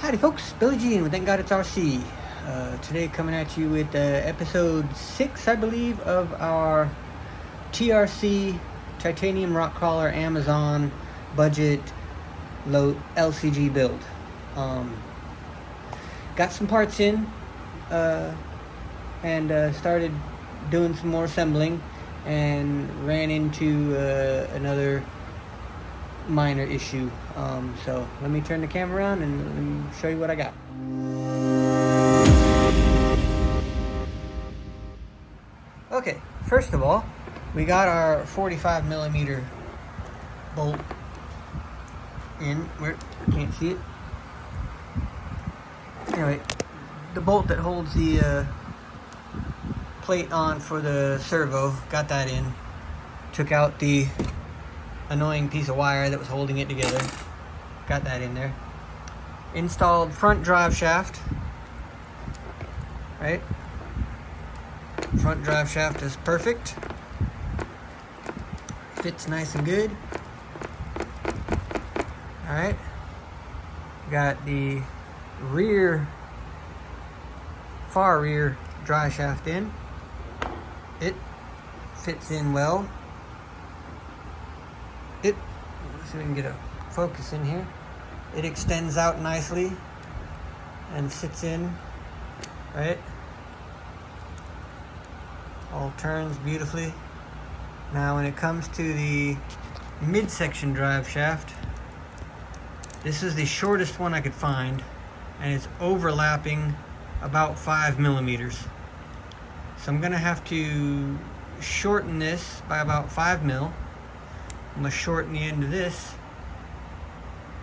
Howdy folks, Billy Jean with Thank God It's RC. Today coming at you with episode 6, I believe, of our TRC Titanium Rock Crawler Amazon budget low LCG build. Got some parts in and started doing some more assembling and ran into another minor issue. So let me turn the camera around and let me show you what I got. Okay, first of all, we got our 45 millimeter bolt in. Where you can't see it. Anyway, the bolt that holds the plate on for the servo, got that in. Took out the annoying piece of wire that was holding it together. Got that in there. Installed front drive shaft. Right? Front drive shaft is perfect. Fits nice and good. Alright. Got the far rear drive shaft in. It fits in well. Let's see if we can get a focus in here. It extends out nicely and sits in, right? All turns beautifully. Now when it comes to the midsection drive shaft, this is the shortest one I could find, and it's overlapping about 5 millimeters. So I'm gonna have to shorten this by about 5 mil. I'm going to shorten the end of this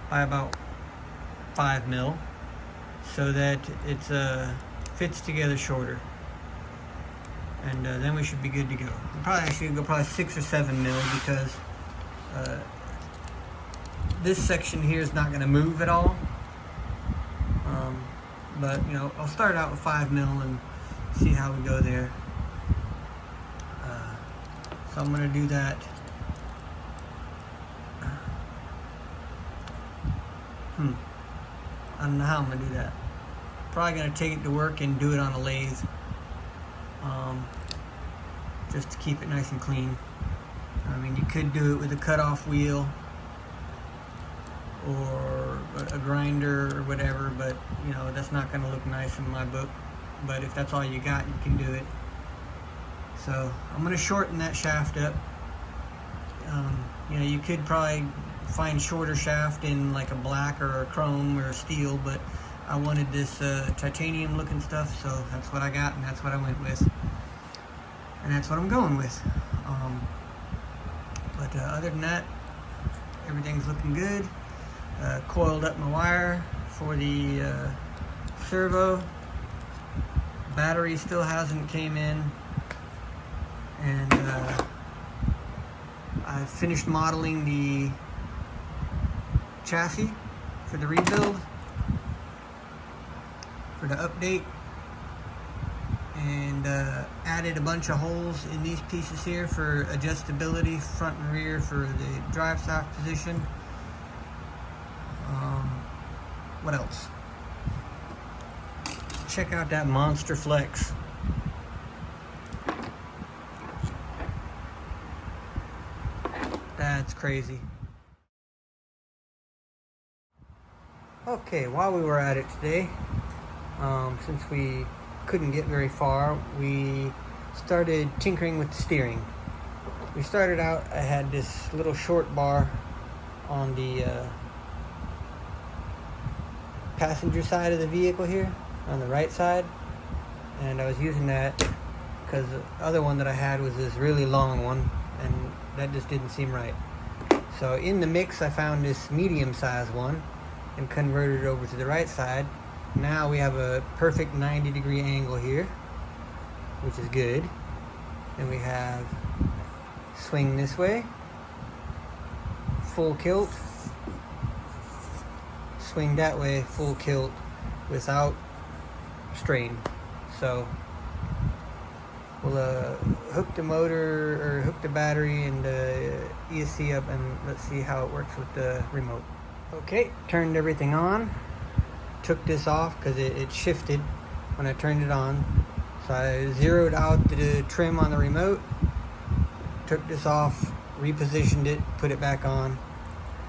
by about 5 mil so that it fits together shorter. And then we should be good to go. We'll probably go 6 or 7 mil because this section here is not going to move at all. But you know, I'll start out with 5 mil and see how we go there. So I'm going to do that. I don't know how I'm going to do that. Probably going to take it to work and do it on a lathe. Just to keep it nice and clean. I mean, you could do it with a cutoff wheel or a grinder or whatever, but you know, that's not going to look nice in my book. But if that's all you got, you can do it. So I'm going to shorten that shaft up. You know, you could probably find shorter shaft in like a black or a chrome or a steel, but I wanted this titanium looking stuff, so that's what I got and that's what I went with, and that's what I'm going with. But other than that, everything's looking good. Coiled up my wire for the servo. Battery still hasn't came in, and I finished modeling the chassis for the rebuild, for the update, and added a bunch of holes in these pieces here for adjustability front and rear for the drive shaft position. What else? Check out that monster flex. That's crazy. Okay, while we were at it today, since we couldn't get very far, we started tinkering with the steering. We started out, I had this little short bar on the passenger side of the vehicle here, on the right side, and I was using that because the other one that I had was this really long one, and that just didn't seem right. So in the mix I found this medium size one and converted it over to the right side. Now we have a perfect 90-degree angle here, which is good. Then we have swing this way, full kilt, swing that way, full kilt without strain. So we'll hook the motor or hook the battery and the ESC up, and let's see how it works with the remote. Okay, turned everything on. took this off because it shifted when I turned it on. So I zeroed out the trim on the remote, took this off, repositioned it, put it back on,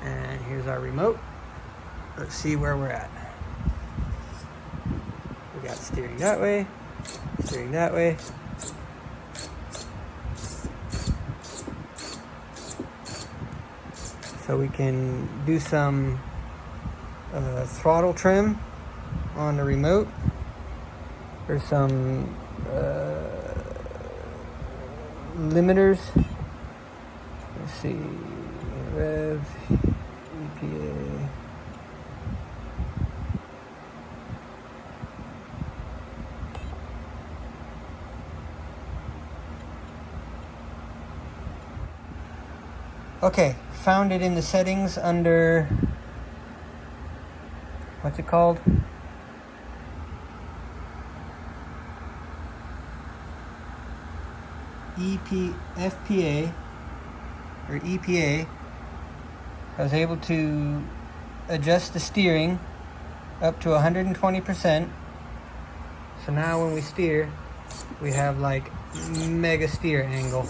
and here's our remote. Let's see where we're at. We got steering that way, steering that way. So we can do some throttle trim on the remote. There's some limiters. Let's see, rev, EPA. Okay, found it in the settings under, what's it called? FPA or EPA. I was able to adjust the steering up to 120%. So now when we steer, we have like mega steer angle.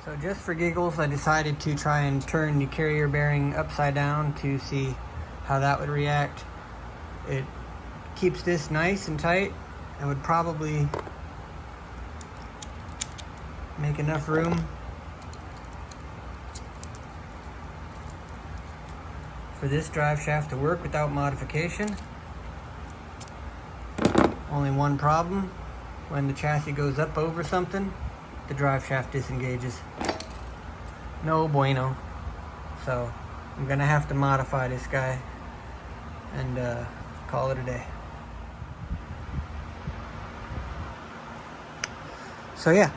So just for giggles, I decided to try and turn the carrier bearing upside down to see how that would react. It keeps this nice and tight and would probably make enough room for this drive shaft to work without modification. Only one problem: when the chassis goes up over something, the drive shaft disengages. No bueno. So I'm gonna have to modify this guy and call it a day. So yeah.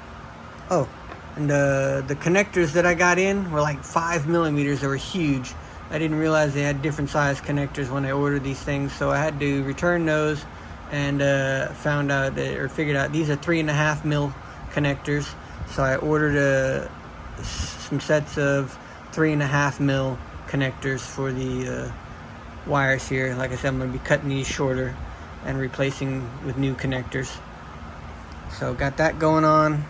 Oh, and the connectors that I got in were like 5 millimeters. They were huge. I didn't realize they had different size connectors when I ordered these things, so I had to return those and figured out these are 3.5 mil connectors. So I ordered some sets of 3.5 mil connectors for the wires here. Like I said, I'm going to be cutting these shorter and replacing with new connectors. So got that going on.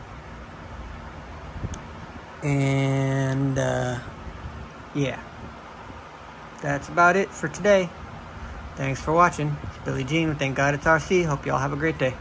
And yeah, that's about it for today. Thanks for watching. It's Billy Jean with Thank God It's RC. Hope you all have a great day.